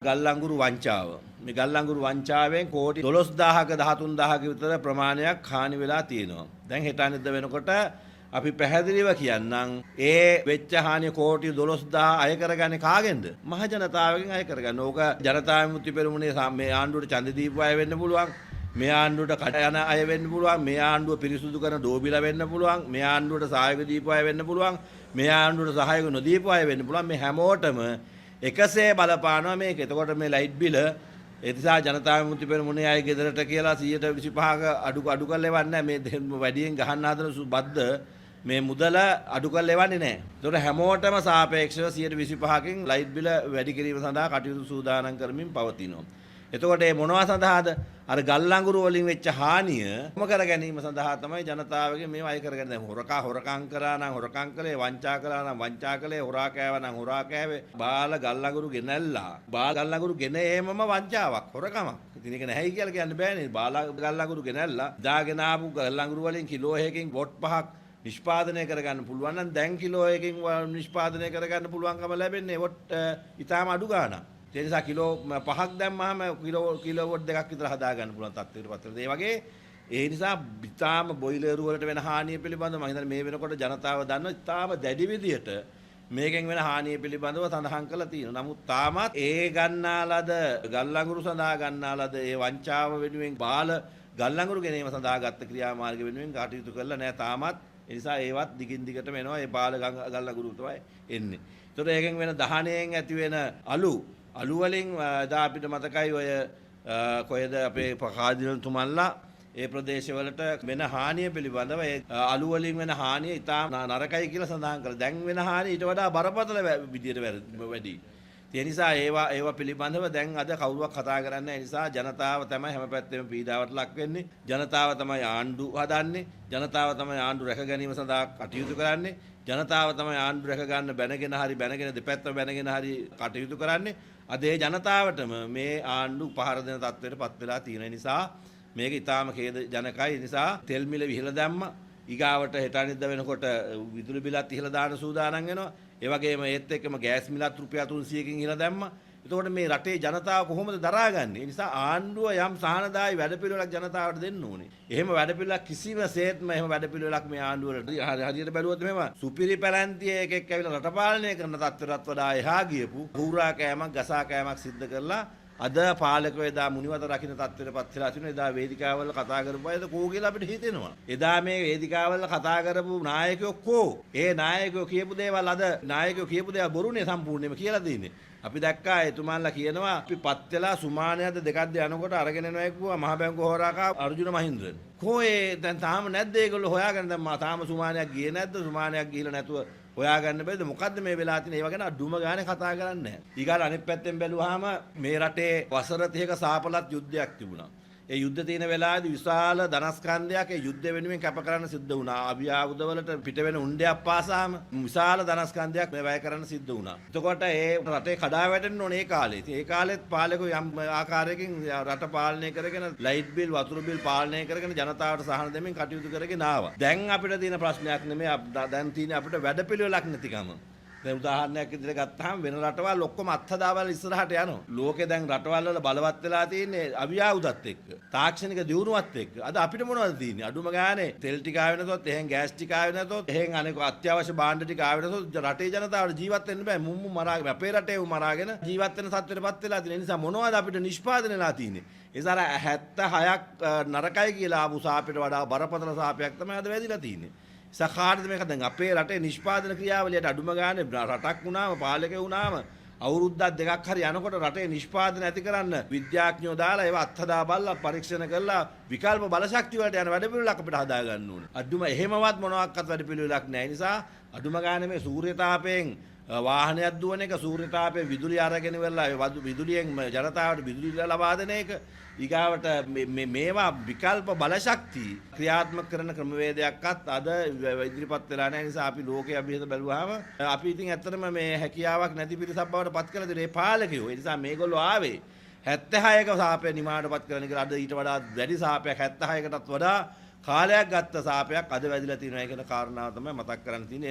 ගල්ලංගුරු වංචාව. මේ ගල්ලංගුරු වංචාවෙන් කෝටි 12000ක 13000ක විතර ප්‍රමාණයක් හානි වෙලා තියෙනවා. දැන් හෙට අනිද්ද වෙනකොට අපි පැහැදිලිව කියන්නම් ඒ වෙච්ච හානිය කෝටි 12000 අය කරගන්නේ කාගෙන්ද? මහ ජනතාවගෙන් අය කරගන්න. ඕක ජනතා විමුක්ති පෙරමුණේ මේ ආණ්ඩුවට ඡන්ද දීපු අය වෙන්න පුළුවන්. මේ ආණ්ඩුවට කට යන අය වෙන්න පුළුවන්. මේ ආණ්ඩුව පිරිසුදු කරන ඩෝබිලා වෙන්න පුළුවන්. මේ ආණ්ඩුවට සහායක දීපු අය වෙන්න පුළුවන්. මේ ආණ්ඩුවට සහායක නොදීපු අය වෙන්න පුළුවන්. මේ හැමෝටම එකසේ බලපානවා මේක. එතකොට මේ ලයිට් බිල ඒ නිසා ජනතා විමුක්ති පෙරමුණේ අය ගෙදරට කියලා 125ක අඩු කරලා එවන්නේ මේ වැඩියෙන් ගහන්න හදන බද්ද මේ මුදල අඩු කරලා එවන්නේ නැහැ. ඒතකොට හැමෝටම සාපේක්ෂව 125කින් ලයිට් බිල වැඩි කිරීම සඳහා කටයුතු සූදානම් කරමින් පවතිනවා. එතකොට මේ මොනවා සඳහාද? අර ගල්ලංගුරු වලින් වෙච්ච හානිය කොම කර ගැනීම සඳහා තමයි ජනතාවගේ මේව අය කරගෙන දැන් හොරකම් කරා නම් හොරකම් කළේ, වංචා කළා නම් වංචා කළේ, හොරා කෑවා නම් හොරා කෑවේ, බාල ගල්ලංගුරු ගෙනල්ලා. බාල ගල්ලංගුරු ගෙන ඒමම වංචාවක්, හොරකමක්. ඉතින් ඒක නැහැයි කියලා කියන්න බෑනේ. බාල ගල්ලංගුරු ගෙනල්ලා දාගෙන ආපු ගල්ලංගුරු වලින් කිලෝ 1කින් වොට් 5ක් නිෂ්පාදනය කරගන්න පුළුවන් නම් දැන් කිලෝ 1කින් නිෂ්පාදනය කරගන්න පුළුවන්කම ලැබෙන්නේ වොට් ඊටාම අඩු ගාණක්. ඒ නිසා කිලෝ 5ක් දැම්මම කිලෝ වොට් 2ක් විතර හදා ගන්න පුළුවන් තත්ත්වයකට පත් වෙනවා. ඒ වගේ ඒ නිසා ඉතාම බොයිලර් වලට වෙන හානිය පිළිබඳව මම හිතන්නේ මේ වෙනකොට ජනතාව දන්නවා ඉතාම දැඩි විදියට මේකෙන් වෙන හානිය පිළිබඳව සඳහන් කරලා තියෙනවා. නමුත් තාමත් ඒ ගන්නාලද ගල්ලංගුරු සඳහා ගන්නාලද ඒ වංචාව වෙනුවෙන් බාල ගල්ලංගුරු ගැනීම සඳහා ගත්ත ක්‍රියාමාර්ග වෙනුවෙන් කටයුතු කරලා නැහැ තාමත්. ඒ නිසා ඒවත් දිගින් දිගටම එනවා. ඒ බාල ගල්ලංගුරු තමයි එන්නේ. ඒතකොට ඒකෙන් වෙන දහණයෙන් ඇති වෙන අලු වලින් දා අපිට මතකයි ඔය කොහෙද අපේ පකාදිනතුමන්ලා ඒ ප්‍රදේශවලට වෙන හානිය පිළිබඳව ඒ අලු වලින් වෙන හානිය ඉතාම නරකයි කියලා සඳහන් කරලා දැන් වෙන හානිය ඊට වඩා බරපතල විදියට වැඩි. ඒ නිසා ඒවා පිළිබඳව දැන් අද කවුරුවක් කතා කරන්නේ නැහැ. ඒ නිසා ජනතාව තමයි හැම පැත්තෙම පීඩාවට ලක් වෙන්නේ. ජනතාව තමයි ආණ්ඩු හදන්නේ. ජනතාව තමයි ආණ්ඩු රැක ගැනීම සඳහා කටයුතු කරන්නේ. ජනතාව තමයි ආණ්ඩු රැක ගන්න බැනගෙන දෙපැත්තම බැනගෙන හරි කටයුතු කරන්නේ. අද ඒ ජනතාවටම මේ ආණ්ඩු පහර දෙන තත්ත්වයටපත් වෙලා තියෙන නිසා මේක ඊටාම ඛේද ජනකයි. ඒ නිසා තෙල් මිල විහිළ දැම්ම ඊගාවට හෙට අනිද්ද වෙනකොට විදුලි බිලත් ඉහළ දාන සූදානම් වෙනවා. ඒ වගේම ඒත් එක්කම ගෑස් මිලත් රුපියල් 300කින් ඉහළ දැම්මා. එතකොට මේ රටේ ජනතාව කොහොමද දරාගන්නේ? ඒ නිසා ආණ්ඩුව යම් සහනදායි වැඩපිළිවෙලක් ජනතාවට දෙන්න ඕනේ. එහෙම වැඩපිළිවෙලක් කිසිම සේත්ම එහෙම වැඩපිළිවෙලක් මේ ආණ්ඩුවලට හරියට බැලුවොත් මෙහෙම සුපිරි පැලැන්තිය එකෙක් ඇවිල්ලා රට පාලනය කරන තත්ත්වයටත් වඩා එහා ගියපු හුරා කෑමක් ගසා කෑමක් සිද්ධ කරලා අද පාලකව එදා මුනිවත රකින්න තත්ත්වයටපත් වෙලා තිනවා. එදා වේදිකාවල කතා කරපු අයද කෝ කියලා අපිට හිතෙනවා. එදා මේ වේදිකාවල කතා කරපු නායකයෝ කෝ? ඒ නායකයෝ කියපු දේවල් අද නායකයෝ කියපු දේවල් බොරුනේ සම්පූර්ණයෙන්ම කියලා දෙන්නේ. අපි දැක්කා එතුමාලා කියනවා අපි පත් වෙලා සුමානයද දෙකක්ද යනකොට අරගෙන එනවා කිව්වා මහ බැංකුව හොරාකා අර්ජුන මහින්ද්‍රන්. කෝ ඒ දැන් තාම නැද්ද ඒගොල්ලෝ හොයාගෙන දැන් තාම සුමානයක් ගියේ නැද්ද? සුමානයක් ගිහිල්ලා නැතුව හොයාගන්න බැරිද? මොකද්ද මේ වෙලා තියෙන්නේ? ඒව ගැන අඩුම ගානේ කතා කරන්නේ නැහැ. ඊගාට අනිත් පැත්තෙන් බැලුවාම මේ රටේ වසර 30ක සාපලත් යුද්ධයක් තිබුණා. ඒ යුද්ධ තියෙන වෙලාවේදී විශාල ධනස්කන්ධයක් ඒ යුද්ධ වෙනුවෙන් කැප කරන්න සිද්ධ වුණා. අභිආයුධ වලට පිට වෙන උණ්ඩයක් පාසාම විශාල ධනස්කන්ධයක් මේ වැය කරන්න සිද්ධ වුණා. එතකොට ඒ රටේ කඩා වැටෙන්න ඕනේ ඒ කාලේ. ඒ කාලෙත් පාලකෝ යම් ආකාරයකින් රට පාලනය කරගෙන ලයිට් බිල් වතුර බිල් පාලනය කරගෙන ජනතාවට සහන දෙමින් කටයුතු කරගෙන ආවා. දැන් අපිට තියෙන ප්‍රශ්නයක් නෙමෙයි. දැන් තියෙන අපිට වැඩපිළිවෙලක් නැතිකම. දැන් උදාහරණයක් විදිහට ගත්තාම වෙන රටවල් ඔක්කොම අත්හදාවල් ඉස්සරහට යනවා. ලෝකේ දැන් රටවල් වල බලවත් වෙලා තියෙන්නේ අවියාවුදත් එක්ක. තාක්ෂණික දියුණුවත් එක්ක. අද අපිට මොනවද තියෙන්නේ? අඩුම ගානේ තෙල් ටික ආවෙ නැතොත්, එහෙන් ගෑස් ටික ආවෙ නැතොත්, එහෙන් අනෙක් අත්‍යවශ්‍ය භාණ්ඩ ටික ආවෙ නැතොත් රටේ ජනතාවට ජීවත් වෙන්න බෑ. මුම්මු මරාගෙන අපේ රටේ මරාගෙන ජීවත් වෙන සත්‍යෙටපත් වෙලා තියෙන නිසා මොනවද අපිට නිෂ්පාදනයලා තියෙන්නේ? ඒ සාර 76ක් නරකයි කියලා ආපු සාපේට වඩා බරපතල සාපයක් තමයි අද වැදිලා තියෙන්නේ. සකාරද මේක දැන් අපේ රටේ නිෂ්පාදන ක්‍රියාවලියට අඩුම ගානේ රටක් වුණාම පාලකයෝ වුණාම අවුරුද්දක් දෙකක් හරි යනකොට රටේ නිෂ්පාදන ඇති කරන්න විද්‍යාඥයෝ දාලා ඒවා අත්හදා බලලා පරීක්ෂණ කරලා විකල්ප බලශක්තිය වලට යන වැඩපිළිවෙලක් අපිට හදා ගන්න ඕනේ. අඩුම එහෙමවත් මොනවාක්වත් වැඩපිළිවෙලක් නැහැ. නිසා අඩුම ගානේ මේ සූර්ය තාපයෙන් වාහනයක් දුවන එක, සූර්ය තාපයෙන් විදුලිය අරගෙන ඉවරලා විදුලියෙන් ජනතාවට විදුලිය ලබා දෙන එක, ඊගාවට මේවා විකල්ප බලශක්තිය ක්‍රියාත්මක කරන ක්‍රමවේදයක්වත් අද ඉදිරිපත් වෙලා නැහැ. නිසා අපි ලෝකයේ අභියස බැලුවාම අපි ඉතින් ඇත්තටම මේ හැකියාවක් නැති පිරිසක් බවට පත් කරලා දෙන මේ පාලකයෝ. ඒ නිසා මේගොල්ලෝ ආවේ 76ක සාපේ නිමාඩපත් කරන එක අද ඊට වඩා වැඩි සාපයක් 76කටත් වඩා කාලයක් ගත්ත සාපයක් අද වැදිලා තියෙනවා කියන කාරණාව තමයි මතක් කරන්න තියෙන්නේ.